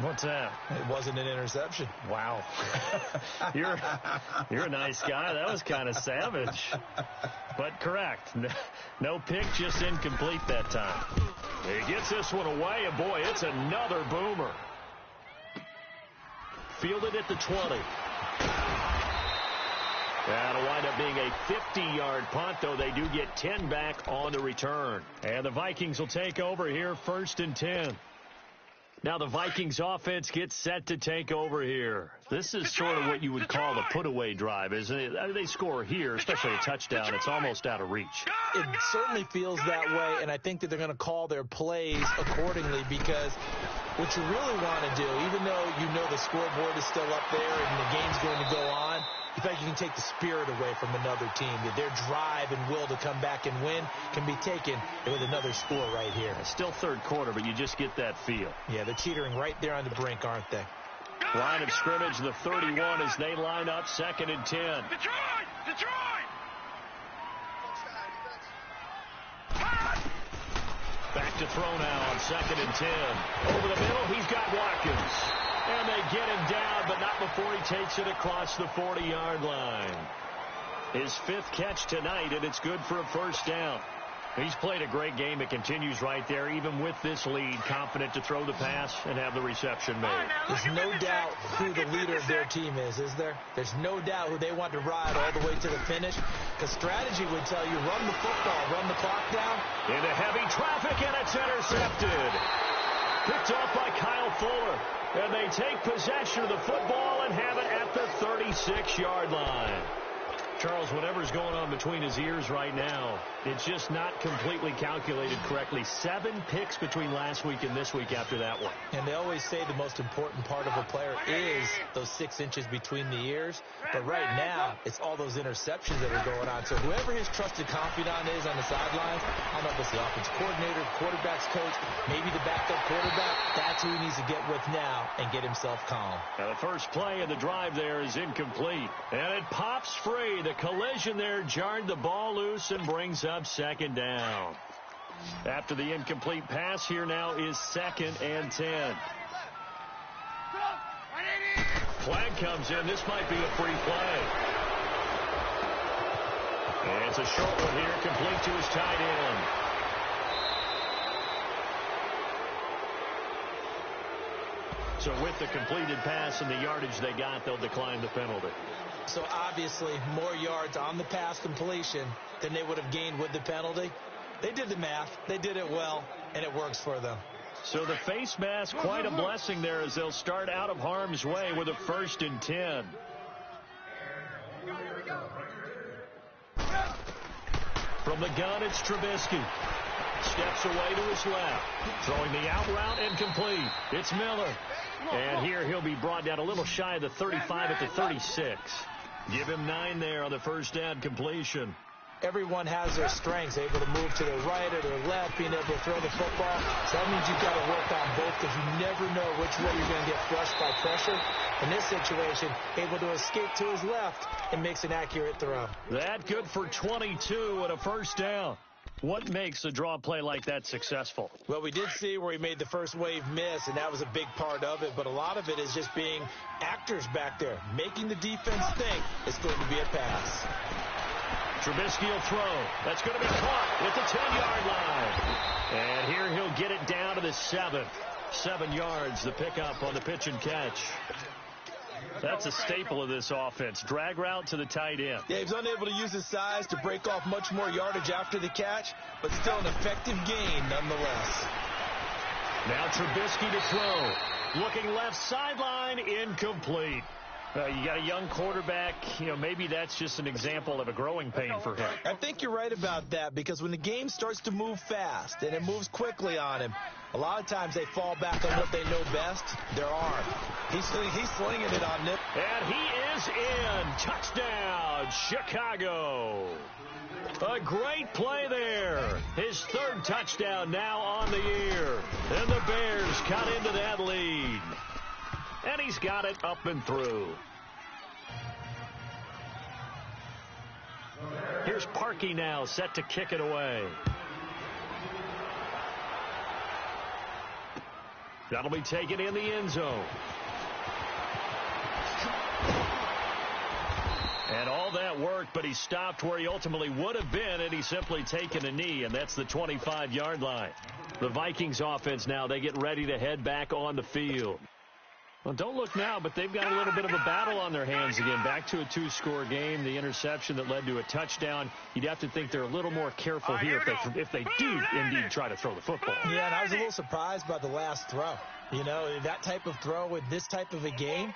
What's that? It wasn't an interception. Wow. You're a nice guy. That was kind of savage. But correct. No pick, just incomplete that time. He gets this one away, and boy, it's another boomer. Fielded at the 20. That'll wind up being a 50-yard punt, though they do get 10 back on the return. And the Vikings will take over here, 1st and 10. Now the Vikings offense gets set to take over here. This is sort of what you would call the put-away drive, isn't it? They score here, especially a touchdown. It's almost out of reach. It certainly feels that way, and I think that they're going to call their plays accordingly, because what you really want to do, even though you know the scoreboard is still up there and the game's going to go on, you think you can take the spirit away from another team, that their drive and will to come back and win can be taken with another score right here. It's still 3rd quarter, but you just get that feel. Yeah, they're teetering right there on the brink, aren't they? Line of scrimmage, the 31 as they line up, 2nd and 10. Detroit! Back to throw now on 2nd and 10. Over the middle, he's got Watkins. And they get him down, but not before he takes it across the 40-yard line. His 5th catch tonight, and it's good for a 1st down. He's played a great game. It continues right there, even with this lead, confident to throw the pass and have the reception made. There's no doubt who the leader of their team is there? There's no doubt who they want to ride all the way to the finish, because strategy would tell you run the football, run the clock down. Into heavy traffic, and it's intercepted. Picked off by Kyle Fuller. And they take possession of the football and have it at the 36-yard line. Charles, whatever's going on between his ears right now, it's just not completely calculated correctly. 7 picks between last week and this week after that one. And they always say the most important part of a player is those 6 inches between the ears. But right now, it's all those interceptions that are going on. So whoever his trusted confidant is on the sidelines, I don't know if it's the offensive coordinator, quarterback's coach, maybe the backup quarterback, that's who he needs to get with now and get himself calm. Now the first play of the drive there is incomplete. And it pops free. The collision there jarred the ball loose and brings up 2nd down. After the incomplete pass, here now is 2nd and 10. Flag comes in. This might be a free play. And it's a short one here, complete to his tight end. So with the completed pass and the yardage they got, they'll decline the penalty. So obviously more yards on the pass completion than they would have gained with the penalty. They did the math. They did it well, and it works for them. So the face mask, quite a blessing there as they'll start out of harm's way with a 1st and 10. From the gun, it's Trubisky. Steps away to his left. Throwing the out route and complete. It's Miller. And here he'll be brought down a little shy of the 35 at the 36. Give him 9 there on the first down completion. Everyone has their strengths, able to move to their right or their left, being able to throw the football. So that means you've got to work on both because you never know which way you're going to get flushed by pressure. In this situation, able to escape to his left and makes an accurate throw. That good for 22 and a first down. What makes a draw play like that successful? Well, we did see where he made the first wave miss, and that was a big part of it. But a lot of it is just being actors back there, making the defense think it's going to be a pass. Trubisky will throw. That's going to be caught at the 10-yard line. And here he'll get it down to the 7. 7 yards, the pickup on the pitch and catch. That's a staple of this offense. Drag route to the tight end. Yeah, he was unable to use his size to break off much more yardage after the catch, but still an effective gain nonetheless. Now Trubisky to throw. Looking left sideline, incomplete. You got a young quarterback. Maybe that's just an example of a growing pain for him. I think you're right about that because when the game starts to move fast and it moves quickly on him, a lot of times they fall back on what they know best, their arm. He's slinging it on them. And he is in. Touchdown, Chicago. A great play there. His 3rd touchdown now on the year. And the Bears cut into that lead. And he's got it up and through. Here's Parkey now, set to kick it away. That'll be taken in the end zone. And all that worked, but he stopped where he ultimately would have been, and he's simply taken a knee, and that's the 25-yard line. The Vikings offense now, they get ready to head back on the field. Well, don't look now, but they've got a little bit of a battle on their hands again. Back to a 2-score game. The interception that led to a touchdown. You'd have to think they're a little more careful here if they do indeed try to throw the football. Yeah, and I was a little surprised by the last throw. That type of throw in this type of a game,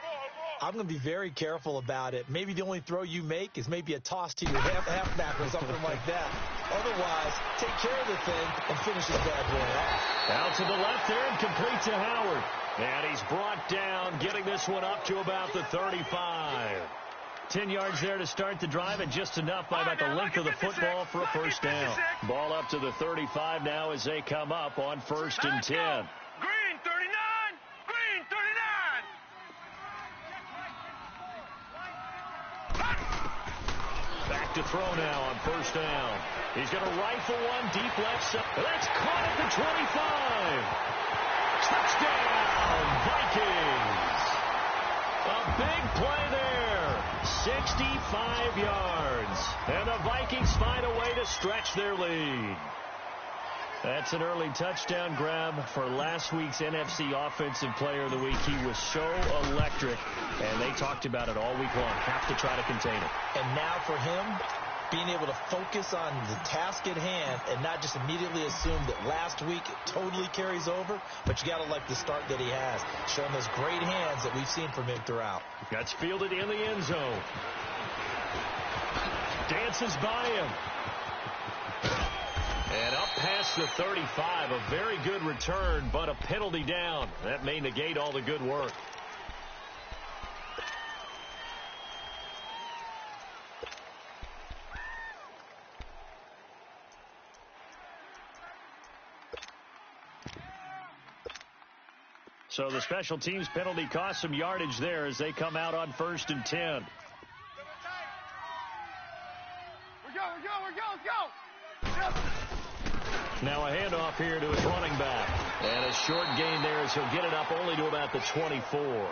I'm going to be very careful about it. Maybe the only throw you make is maybe a toss to your halfback or something like that. Otherwise, take care of the thing and finish this bad boy off. Out to the left there and complete to Howard. And he's brought down, getting this one up to about the 35. 10 yards there to start the drive, and just enough by about the length of the football for a first down. Ball up to the 35 now as they come up on 1st and 10. Green 39! Green 39! Back to throw now on 1st down. He's going to rifle one deep left side. That's caught at the 25. Touchdown, Vikings. A big play there. 65 yards. And the Vikings find a way to stretch their lead. That's an early touchdown grab for last week's NFC Offensive Player of the Week. He was so electric, and they talked about it all week long. Have to try to contain it. And now for him, being able to focus on the task at hand and not just immediately assume that last week it totally carries over, but you got to like the start that he has, showing those great hands that we've seen from him throughout. That's fielded in the end zone. Dances by him. And up past the 35, a very good return, but a penalty down. That may negate all the good work. So the special teams penalty cost some yardage there as they come out on 1st and 10. Now a handoff here to his running back. And a short gain there as he'll get it up only to about the 24.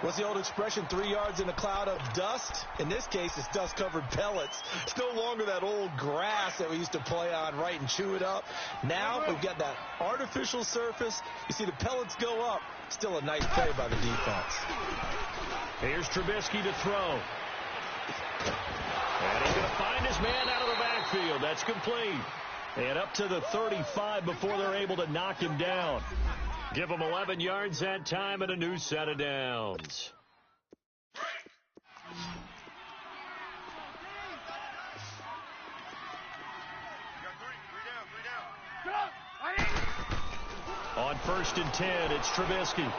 What's the old expression, 3 yards in a cloud of dust? In this case, it's dust-covered pellets. It's no longer that old grass that we used to play on, right, and chew it up. Now we've got that artificial surface. You see the pellets go up. Still a nice play by the defense. Here's Trubisky to throw. And he's going to find his man out of the backfield. That's complete. And up to the 35 before they're able to knock him down. Give him 11 yards that time and a new set of downs. On 1st and 10, it's Trubisky.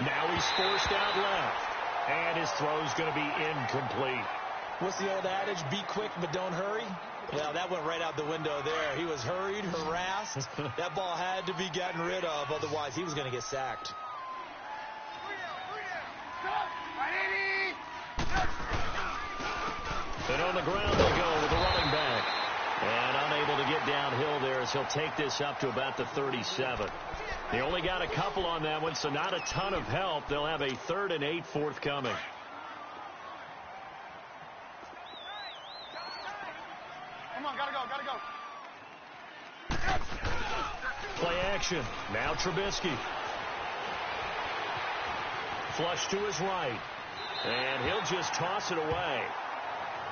Now he's forced out left. And his throw's going to be incomplete. What's the old adage? Be quick, but don't hurry. Well, that went right out the window there. He was hurried, harassed. That ball had to be gotten rid of. Otherwise, he was going to get sacked. And on the ground they go with the running back. And unable to get downhill there as he'll take this up to about the 37. They only got a couple on that one, so not a ton of help. They'll have a 3rd and 8 forthcoming. Come on, gotta go. Play action. Now Trubisky. Flush to his right. And he'll just toss it away.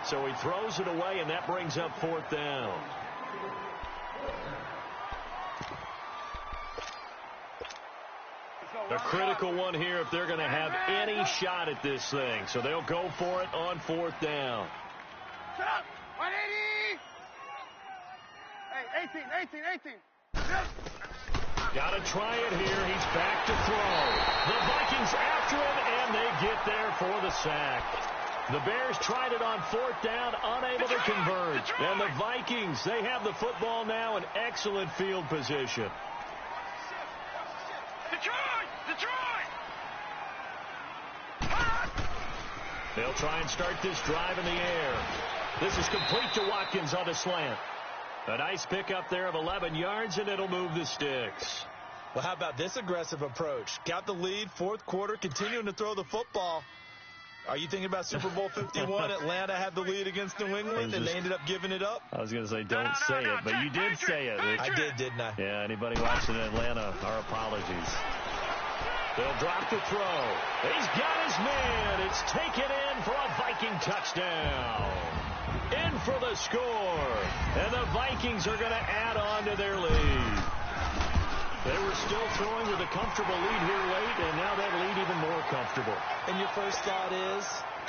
So he throws it away, and that brings up 4th down. A critical one here if they're going to have any shot at this thing. So they'll go for it on 4th down. Set up! 180! Hey, 18. Got to try it here. He's back to throw. The Vikings after him, and they get there for the sack. The Bears tried it on 4th down, unable to convert. And the Vikings, they have the football now in excellent field position. Detroit! They'll try and start this drive in the air. This is complete to Watkins on a slant. A nice pickup there of 11 yards, and it'll move the sticks. Well, how about this aggressive approach? Got the lead, 4th quarter, continuing to throw the football. Are you thinking about Super Bowl 51? Atlanta had the lead against New England, and they ended up giving it up? I was going to say, don't say it, but you did say it. I did, didn't I? Yeah, anybody watching in Atlanta, our apologies. They'll drop the throw. He's got his man. It's taken in for a Viking touchdown. In for the score. And the Vikings are going to add on to their lead. They were still throwing with a comfortable lead here late, and now that lead even more comfortable. And your first thought is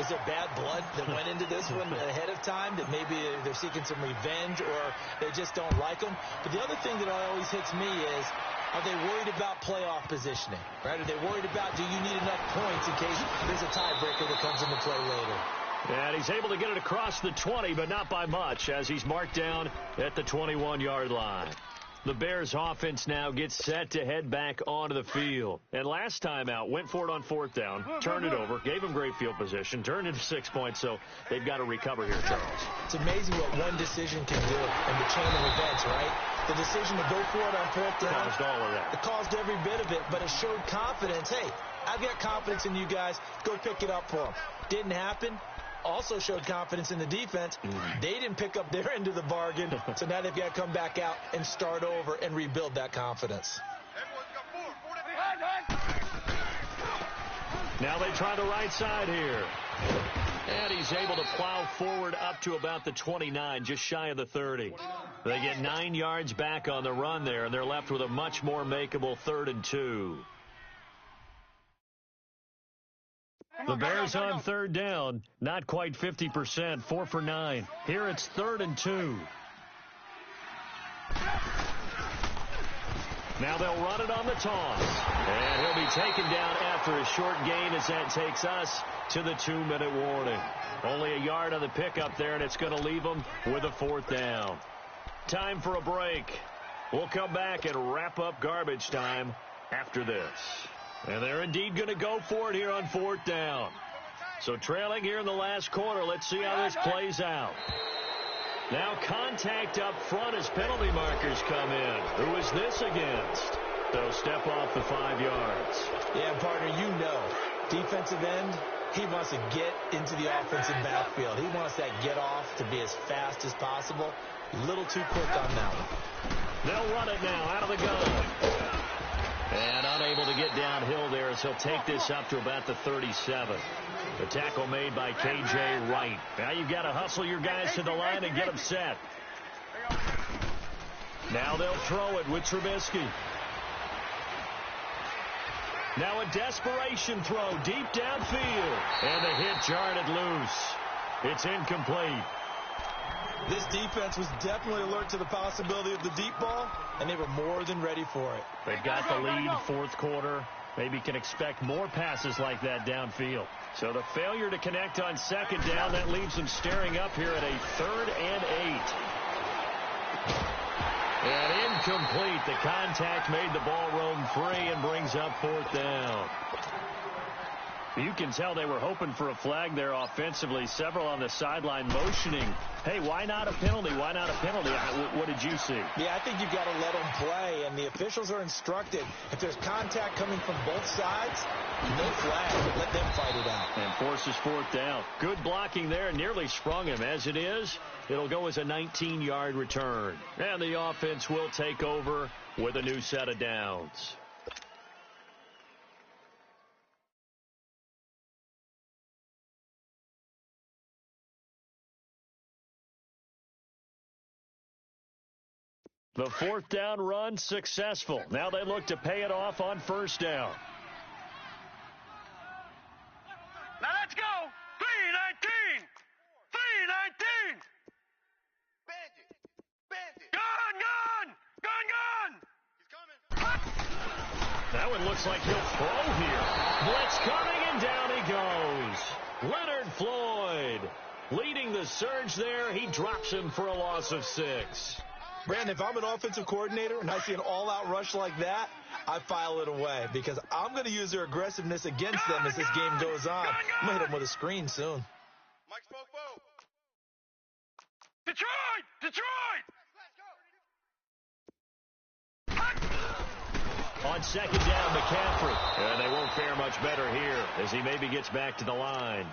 there bad blood that went into this one ahead of time, that maybe they're seeking some revenge or they just don't like them? But the other thing that always hits me is, are they worried about playoff positioning? Right? Are they worried about, do you need enough points in case there's a tiebreaker that comes into play later? And he's able to get it across the 20, but not by much, as he's marked down at the 21-yard line. The Bears offense now gets set to head back onto the field. And last time out, went for it on 4th down, turned it over, gave them great field position, turned it to 6 points, so they've got to recover here, Charles. It's amazing what one decision can do in the chain of events, right? The decision to go for it on 4th down. Caused all of that. It caused every bit of it, but it showed confidence. Hey, I've got confidence in you guys. Go pick it up for them. Didn't happen. Also showed confidence in the defense. They didn't pick up their end of the bargain, so now they've got to come back out and start over and rebuild that confidence. Now they try the right side here. And he's able to plow forward up to about the 29, just shy of the 30. They get 9 yards back on the run there, and they're left with a much more makeable 3rd and 2. The Bears on 3rd down, not quite 50%, 4 for 9. Here it's 3rd and 2. Now they'll run it on the toss. And he'll be taken down after a short gain as that takes us to the 2-minute warning. Only a yard on the pickup there, and it's going to leave them with a 4th down. Time for a break. We'll come back and wrap up garbage time after this. And they're indeed going to go for it here on 4th down. So trailing here in the last quarter, let's see how this plays out. Now contact up front as penalty markers come in. Who is this against? They'll step off the 5 yards. Yeah, partner, you know, defensive end, he wants to get into the offensive backfield. He wants that get off to be as fast as possible. A little too quick on that one. They'll run it now out of the gun. And unable to get downhill there as he'll take this up to about the 37. The tackle made by K.J. Wright. Now you've got to hustle your guys to the line and get them set. Now they'll throw it with Trubisky. Now a desperation throw deep downfield. And the hit jarred it loose. It's incomplete. This defense was definitely alert to the possibility of the deep ball, and they were more than ready for it. They've got the lead fourth quarter. Maybe can expect more passes like that downfield. So the failure to connect on second down, that leaves them staring up here at a 3rd and 8. And incomplete. The contact made the ball roam free and brings up 4th down. You can tell they were hoping for a flag there offensively. Several on the sideline motioning. Hey, why not a penalty? Why not a penalty? What did you see? Yeah, I think you've got to let them play, and the officials are instructed. If there's contact coming from both sides, no flag. Let them fight it out. And forces 4th down. Good blocking there. Nearly sprung him. As it is, it'll go as a 19-yard return. And the offense will take over with a new set of downs. The 4th down run successful. Now they look to pay it off on 1st down. Now let's go. 3-19. 3-19. Bandit. Gun. He's coming. That one looks like he'll throw here. Blitz coming, and down he goes. Leonard Floyd leading the surge there. He drops him for a loss of 6. Brandon, if I'm an offensive coordinator and I see an all-out rush like that, I file it away because I'm going to use their aggressiveness against them as this game goes on. I'm going to hit them with a screen soon. Mike Spoke. Detroit! On second down, McCaffrey. And they won't fare much better here as he maybe gets back to the line.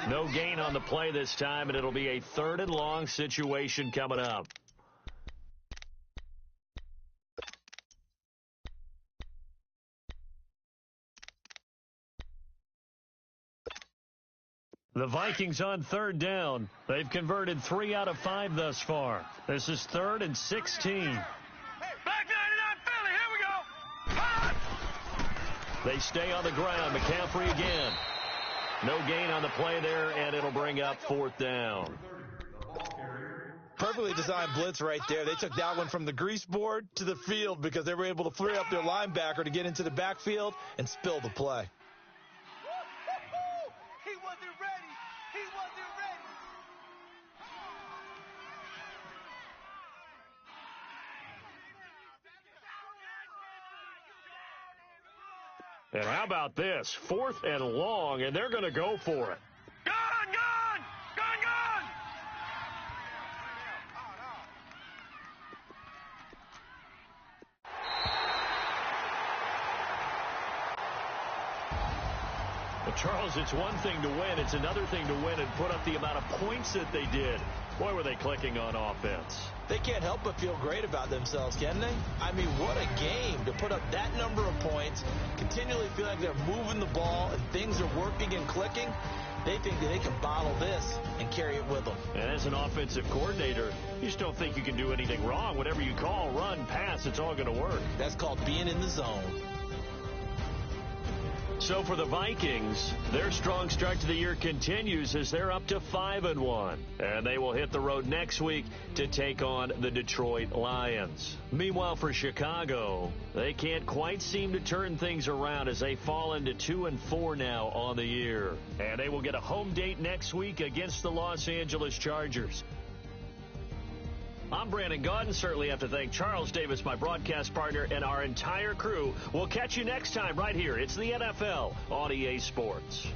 No gain on the play this time, and it'll be a 3rd and long situation coming up. The Vikings on 3rd down. They've converted 3 out of 5 thus far. This is 3rd and 16. Hey, Black 99 Philly, here we go. They stay on the ground. McCaffrey again. No gain on the play there, and it'll bring up 4th down. Perfectly designed blitz right there. They took that one from the grease board to the field because they were able to free up their linebacker to get into the backfield and spill the play. He wasn't ready. And how about this? 4th and long, and they're going to go for it. Gun! Well, Charles, it's one thing to win. It's another thing to win and put up the amount of points that they did. Boy, were they clicking on offense. They can't help but feel great about themselves, can they? I mean, what a game to put up that number of points, continually feel like they're moving the ball and things are working and clicking. They think that they can bottle this and carry it with them. And as an offensive coordinator, you just don't think you can do anything wrong. Whatever you call, run, pass, it's all going to work. That's called being in the zone. So for the Vikings, their strong start to the year continues as they're up to 5-1. And they will hit the road next week to take on the Detroit Lions. Meanwhile, for Chicago, they can't quite seem to turn things around as they fall into 2-4 now on the year. And they will get a home date next week against the Los Angeles Chargers. I'm Brandon Gaudin. Certainly have to thank Charles Davis, my broadcast partner, and our entire crew. We'll catch you next time right here. It's the NFL on EA Sports.